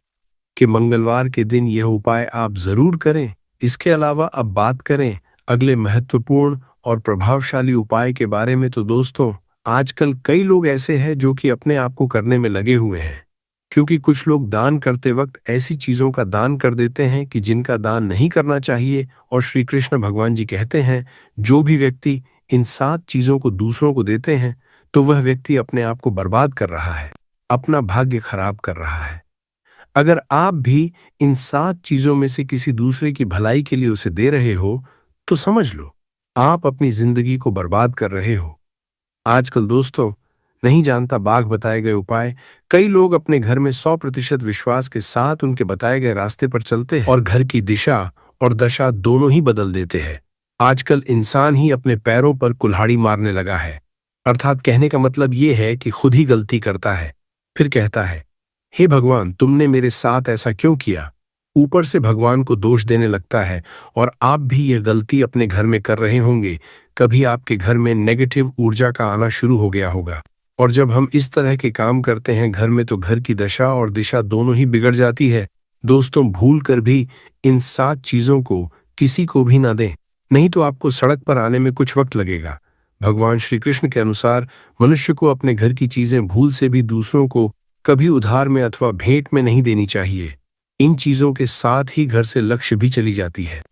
कि मंगलवार के दिन यह उपाय आप जरूर करें। इसके अलावा अब बात करें अगले महत्वपूर्ण और प्रभावशाली उपाय के बारे में, तो दोस्तों, आजकल कई लोग ऐसे हैं जो कि अपने आप को करने में लगे हुए हैं, क्योंकि कुछ लोग दान करते वक्त ऐसी चीजों का दान कर देते हैं कि जिनका दान नहीं करना चाहिए। और श्री कृष्ण भगवान जी कहते हैं, जो भी व्यक्ति इन 7 चीजों को दूसरों को देते हैं तो वह व्यक्ति अपने आप को बर्बाद कर रहा है, अपना भाग्य खराब कर रहा है। अगर आप भी इन 7 चीजों में से किसी दूसरे की भलाई के लिए उसे दे रहे हो, तो समझ लो आप अपनी जिंदगी को बर्बाद कर रहे हो। आजकल दोस्तों, नहीं जानता बाघ बताए गए उपाय। कई लोग अपने घर में 100% विश्वास के साथ उनके बताए गए रास्ते पर चलते हैं और घर की दिशा और दशा दोनों ही बदल देते हैं। आजकल इंसान ही अपने पैरों पर कुल्हाड़ी मारने लगा है, अर्थात कहने का मतलब ये है कि खुद ही गलती करता है, फिर कहता है, हे भगवान, तुमने मेरे साथ ऐसा क्यों किया। ऊपर से भगवान को दोष देने लगता है। और आप भी ये गलती अपने घर में कर रहे होंगे। कभी आपके घर में नेगेटिव ऊर्जा का आना शुरू हो गया होगा, और जब हम इस तरह के काम करते हैं घर में, तो घर की दशा और दिशा दोनों ही बिगड़ जाती है। दोस्तों, भूल कर भी इन 7 चीजों को किसी को भी ना दें, नहीं तो आपको सड़क पर आने में कुछ वक्त लगेगा, भगवान श्री कृष्ण के अनुसार मनुष्य को अपने घर की चीजें भूल से भी दूसरों को कभी उधार में अथवा भेंट में नहीं देनी चाहिए। इन चीजों के साथ ही घर से लक्ष्य भी चली जाती है।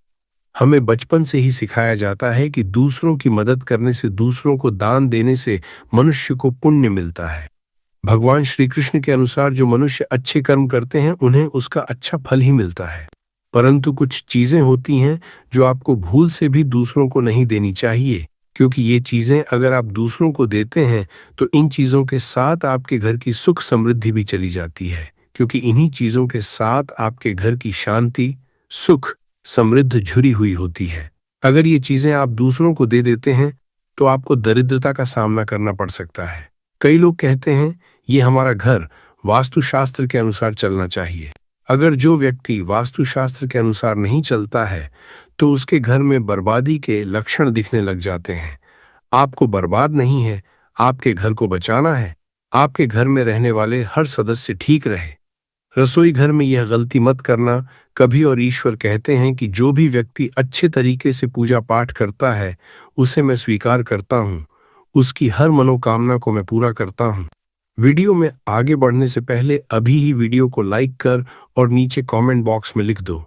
हमें बचपन से ही सिखाया जाता है कि दूसरों की मदद करने से, दूसरों को दान देने से मनुष्य को पुण्य मिलता है। भगवान श्री कृष्ण के अनुसार जो मनुष्य अच्छे कर्म करते हैं उन्हें उसका अच्छा फल ही मिलता है। परंतु कुछ चीजें होती हैं जो आपको भूल से भी दूसरों को नहीं देनी चाहिए, क्योंकि ये चीजें अगर आप दूसरों को देते हैं तो इन चीजों के साथ आपके घर की सुख समृद्धि भी चली जाती है, क्योंकि इन्हीं चीजों के साथ आपके घर की शांति, सुख, समृद्ध जुड़ी हुई होती है। अगर ये चीजें आप दूसरों को दे देते हैं तो आपको दरिद्रता का सामना करना पड़ सकता है। कई लोग कहते हैं ये हमारा घर वास्तुशास्त्र के अनुसार चलना चाहिए। अगर जो व्यक्ति वास्तुशास्त्र के अनुसार नहीं चलता है तो उसके घर में बर्बादी के लक्षण दिखने लग जाते हैं। आपको बर्बाद नहीं है, आपके घर को बचाना है। आपके घर में रहने वाले हर सदस्य ठीक रहे। रसोई घर में यह गलती मत करना कभी। और ईश्वर कहते हैं कि जो भी व्यक्ति अच्छे तरीके से पूजा पाठ करता है उसे मैं स्वीकार करता हूँ, उसकी हर मनोकामना को मैं पूरा करता हूँ। वीडियो में आगे बढ़ने से पहले अभी ही वीडियो को लाइक कर और नीचे कमेंट बॉक्स में लिख दो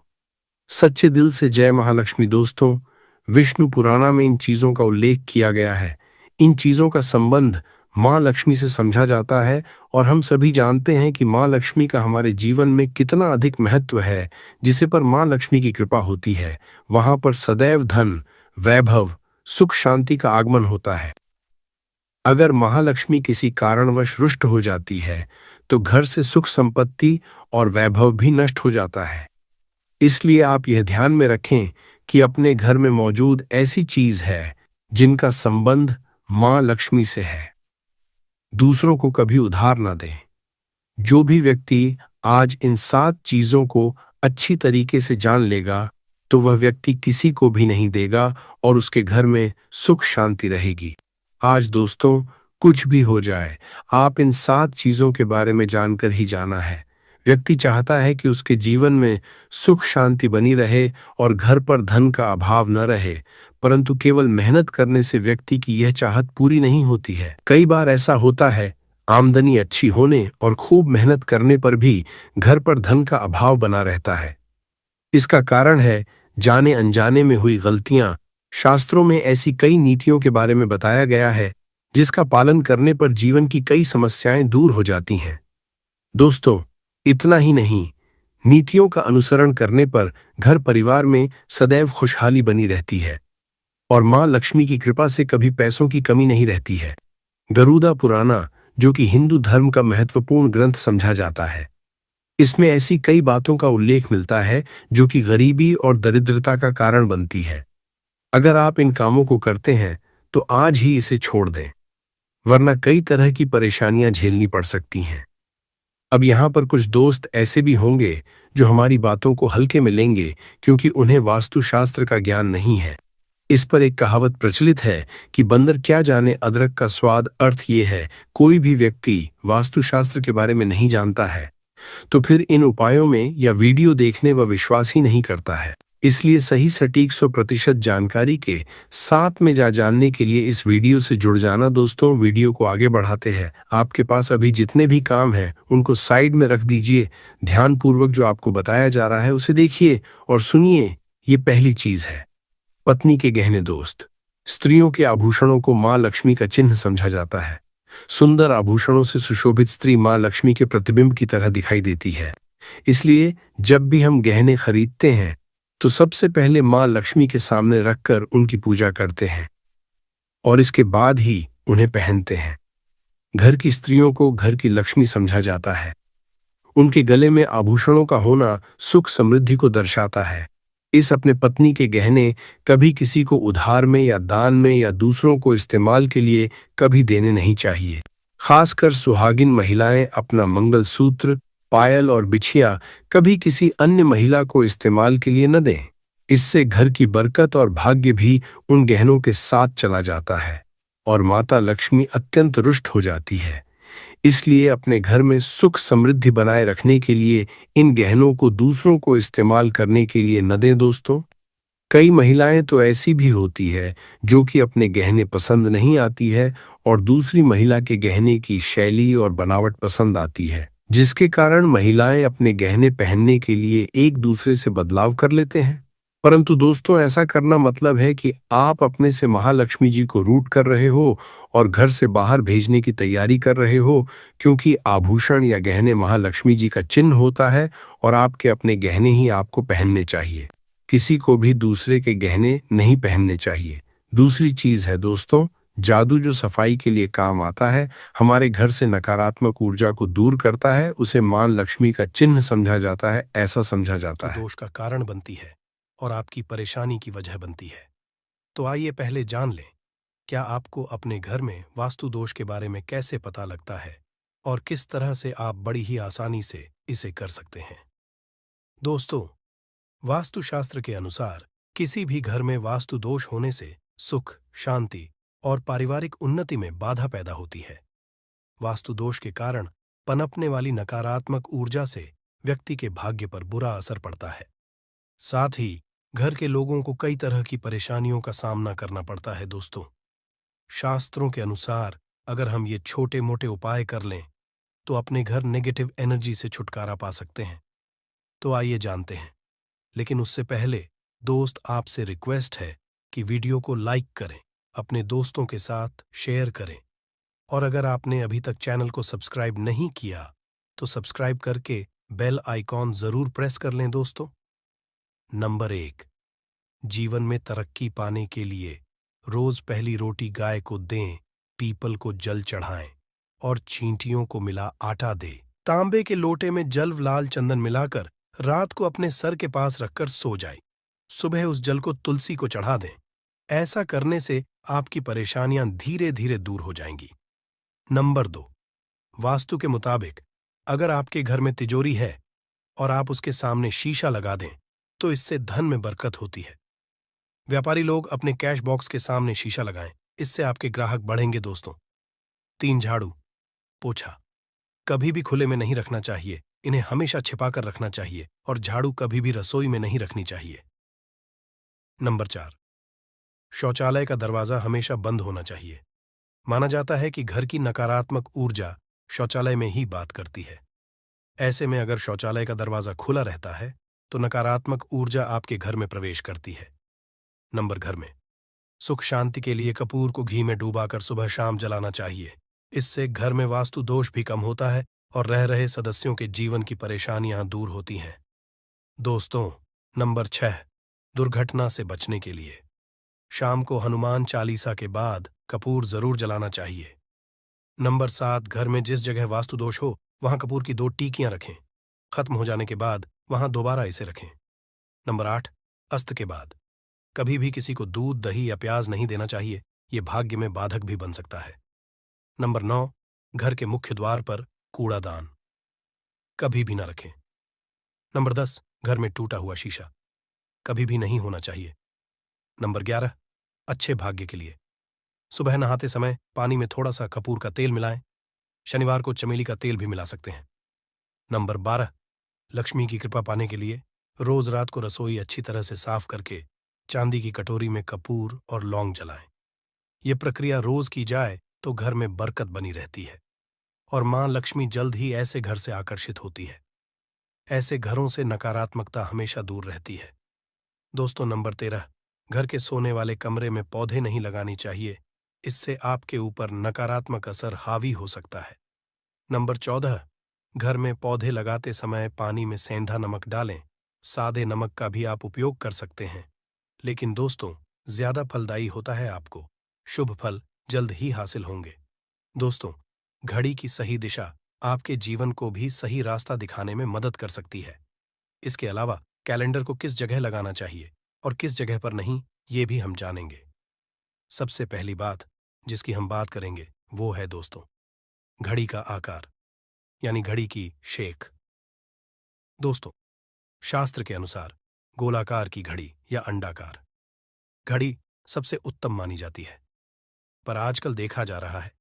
सच्चे दिल से जय महालक्ष्मी। दोस्तों, विष्णु पुराण में इन चीजों का उल्लेख किया गया है। इन चीजों का संबंध माँ लक्ष्मी से समझा जाता है और हम सभी जानते हैं कि माँ लक्ष्मी का हमारे जीवन में कितना अधिक महत्व है। जिसे पर माँ लक्ष्मी की कृपा होती है वहां पर सदैव धन, वैभव, सुख, शांति का आगमन होता है। अगर महालक्ष्मी किसी कारणवश रुष्ट हो जाती है तो घर से सुख, संपत्ति और वैभव भी नष्ट हो जाता है। इसलिए आप यह ध्यान में रखें कि अपने घर में मौजूद ऐसी चीज है जिनका संबंध मां लक्ष्मी से है। दूसरों को कभी उधार ना दें। जो भी व्यक्ति आज इन 7 चीजों को अच्छी तरीके से जान लेगा तो वह व्यक्ति किसी को भी नहीं देगा और उसके घर में सुख शांति रहेगी। आज दोस्तों, कुछ भी हो जाए, आप इन 7 चीजों के बारे में जानकर ही जाना है। व्यक्ति चाहता है कि उसके जीवन में सुख शांति बनी रहे और घर पर धन का अभाव न रहे, परंतु केवल मेहनत करने से व्यक्ति की यह चाहत पूरी नहीं होती है। कई बार ऐसा होता है, आमदनी अच्छी होने और खूब मेहनत करने पर भी घर पर धन का अभाव बना रहता है। इसका कारण है जाने अनजाने में हुई गलतियां। शास्त्रों में ऐसी कई नीतियों के बारे में बताया गया है जिसका पालन करने पर जीवन की कई समस्याएं दूर हो जाती हैं। दोस्तों, इतना ही नहीं, नीतियों का अनुसरण करने पर घर परिवार में सदैव खुशहाली बनी रहती है और मां लक्ष्मी की कृपा से कभी पैसों की कमी नहीं रहती है। गरुड़ा पुराण, जो कि हिंदू धर्म का महत्वपूर्ण ग्रंथ समझा जाता है, इसमें ऐसी कई बातों का उल्लेख मिलता है जो कि गरीबी और दरिद्रता का कारण बनती है। अगर आप इन कामों को करते हैं तो आज ही इसे छोड़ दें, वरना कई तरह की परेशानियां झेलनी पड़ सकती हैं। अब यहाँ पर कुछ दोस्त ऐसे भी होंगे जो हमारी बातों को हल्के में लेंगे क्योंकि उन्हें वास्तुशास्त्र का ज्ञान नहीं है। इस पर एक कहावत प्रचलित है कि बंदर क्या जाने अदरक का स्वाद। अर्थ ये है, कोई भी व्यक्ति वास्तुशास्त्र के बारे में नहीं जानता है तो फिर इन उपायों में या वीडियो देखने व विश्वास ही नहीं करता है। इसलिए सही सटीक 100% जानकारी के साथ में जानने के लिए इस वीडियो से जुड़ जाना। दोस्तों, वीडियो को आगे बढ़ाते हैं। आपके पास अभी जितने भी काम हैं उनको साइड में रख दीजिए। ध्यानपूर्वक जो आपको बताया जा रहा है उसे देखिए और सुनिए। ये पहली चीज है पत्नी के गहने। दोस्त, स्त्रियों के आभूषणों को मां लक्ष्मी का चिन्ह समझा जाता है। सुंदर आभूषणों से सुशोभित स्त्री मां लक्ष्मी के प्रतिबिंब की तरह दिखाई देती है। इसलिए जब भी हम गहने खरीदते हैं तो सबसे पहले मां लक्ष्मी के सामने रखकर उनकी पूजा करते हैं और इसके बाद ही उन्हें पहनते हैं। घर की स्त्रियों को घर की लक्ष्मी समझा जाता है। उनके गले में आभूषणों का होना सुख समृद्धि को दर्शाता है। इस अपने पत्नी के गहने कभी किसी को उधार में या दान में या दूसरों को इस्तेमाल के लिए कभी देने नहीं चाहिए। खासकर सुहागिन महिलाएं अपना मंगलसूत्र, पायल और बिछिया कभी किसी अन्य महिला को इस्तेमाल के लिए न दें। इससे घर की बरकत और भाग्य भी उन गहनों के साथ चला जाता है और माता लक्ष्मी अत्यंत रुष्ट हो जाती है। इसलिए अपने घर में सुख समृद्धि बनाए रखने के लिए इन गहनों को दूसरों को इस्तेमाल करने के लिए न दें। दोस्तों, कई महिलाएं तो ऐसी भी होती है जो कि अपने गहने पसंद नहीं आती है और दूसरी महिला के गहने की शैली और बनावट पसंद आती है, जिसके कारण महिलाएं अपने गहने पहनने के लिए एक दूसरे से बदलाव कर लेते हैं। परंतु दोस्तों, ऐसा करना मतलब है कि आप अपने से महालक्ष्मी जी को रूट कर रहे हो और घर से बाहर भेजने की तैयारी कर रहे हो, क्योंकि आभूषण या गहने महालक्ष्मी जी का चिन्ह होता है और आपके अपने गहने ही आपको पहनने चाहिए। किसी को भी दूसरे के गहने नहीं पहनने चाहिए। दूसरी चीज है दोस्तों, जादू जो सफाई के लिए काम आता है, हमारे घर से नकारात्मक ऊर्जा को दूर करता है, उसे मां लक्ष्मी का चिन्ह समझा जाता है, ऐसा समझा जाता है। दोष का कारण बनती है और आपकी परेशानी की वजह बनती है। तो आइए पहले जान लें, क्या आपको अपने घर में वास्तु दोष के बारे में कैसे पता लगता है और किस तरह से आप बड़ी ही आसानी से इसे कर सकते हैं। दोस्तों, वास्तुशास्त्र के अनुसार किसी भी घर में वास्तु दोष होने से सुख, शांति और पारिवारिक उन्नति में बाधा पैदा होती है। वास्तु दोष के कारण पनपने वाली नकारात्मक ऊर्जा से व्यक्ति के भाग्य पर बुरा असर पड़ता है। साथ ही घर के लोगों को कई तरह की परेशानियों का सामना करना पड़ता है। दोस्तों, शास्त्रों के अनुसार अगर हम ये छोटे मोटे उपाय कर लें तो अपने घर नेगेटिव एनर्जी से छुटकारा पा सकते हैं। तो आइए जानते हैं, लेकिन उससे पहले दोस्त आपसे रिक्वेस्ट है कि वीडियो को लाइक करें, अपने दोस्तों के साथ शेयर करें और अगर आपने अभी तक चैनल को सब्सक्राइब नहीं किया तो सब्सक्राइब करके बेल आइकॉन जरूर प्रेस कर लें। दोस्तों, नंबर 1, जीवन में तरक्की पाने के लिए रोज पहली रोटी गाय को दें, पीपल को जल चढ़ाएं और चींटियों को मिला आटा दें। तांबे के लोटे में जल लाल चंदन मिलाकर रात को अपने सर के पास रखकर सो जाएं। सुबह उस जल को तुलसी को चढ़ा दें। ऐसा करने से आपकी परेशानियां धीरे धीरे दूर हो जाएंगी। नंबर 2, वास्तु के मुताबिक अगर आपके घर में तिजोरी है और आप उसके सामने शीशा लगा दें तो इससे धन में बरकत होती है। व्यापारी लोग अपने कैश बॉक्स के सामने शीशा लगाएं, इससे आपके ग्राहक बढ़ेंगे। दोस्तों, 3, झाड़ू पोछा कभी भी खुले में नहीं रखना चाहिए, इन्हें हमेशा छिपाकर रखना चाहिए और झाड़ू कभी भी रसोई में नहीं रखनी चाहिए। नंबर 4, शौचालय का दरवाजा हमेशा बंद होना चाहिए। माना जाता है कि घर की नकारात्मक ऊर्जा शौचालय में ही बात करती है। ऐसे में अगर शौचालय का दरवाजा खुला रहता है तो नकारात्मक ऊर्जा आपके घर में प्रवेश करती है। घर में सुख शांति के लिए कपूर को घी में डूबाकर सुबह शाम जलाना चाहिए। इससे घर में वास्तु दोष भी कम होता है और रह रहे सदस्यों के जीवन की परेशानियां दूर होती हैं। दोस्तों, नंबर 6, दुर्घटना से बचने के लिए शाम को हनुमान चालीसा के बाद कपूर जरूर जलाना चाहिए। नंबर 7, घर में जिस जगह वास्तु दोष हो वहां कपूर की 2 टीकियां रखें। खत्म हो जाने के बाद वहां दोबारा इसे रखें। नंबर 8, अस्त के बाद कभी भी किसी को दूध, दही या प्याज नहीं देना चाहिए, यह भाग्य में बाधक भी बन सकता है। नंबर 9, घर के मुख्य द्वार पर कूड़ादान कभी भी न रखें। नंबर 10, घर में टूटा हुआ शीशा कभी भी नहीं होना चाहिए। नंबर 11, अच्छे भाग्य के लिए सुबह नहाते समय पानी में थोड़ा सा कपूर का तेल मिलाएं। शनिवार को चमेली का तेल भी मिला सकते हैं। नंबर 12, लक्ष्मी की कृपा पाने के लिए रोज रात को रसोई अच्छी तरह से साफ करके चांदी की कटोरी में कपूर और लौंग जलाएं। यह प्रक्रिया रोज की जाए तो घर में बरकत बनी रहती है और मां लक्ष्मी जल्द ही ऐसे घर से आकर्षित होती है। ऐसे घरों से नकारात्मकता हमेशा दूर रहती है। दोस्तों, नंबर 13, घर के सोने वाले कमरे में पौधे नहीं लगानी चाहिए, इससे आपके ऊपर नकारात्मक असर हावी हो सकता है। नंबर 14, घर में पौधे लगाते समय पानी में सेंधा नमक डालें। सादे नमक का भी आप उपयोग कर सकते हैं, लेकिन दोस्तों ज्यादा फलदायी होता है। आपको शुभ फल जल्द ही हासिल होंगे। दोस्तों, घड़ी की सही दिशा आपके जीवन को भी सही रास्ता दिखाने में मदद कर सकती है। इसके अलावा कैलेंडर को किस जगह लगाना चाहिए और किस जगह पर नहीं, ये भी हम जानेंगे। सबसे पहली बात जिसकी हम बात करेंगे वो है दोस्तों, घड़ी का आकार, यानी घड़ी की शेख। दोस्तों, शास्त्र के अनुसार गोलाकार की घड़ी या अंडाकार घड़ी सबसे उत्तम मानी जाती है, पर आजकल देखा जा रहा है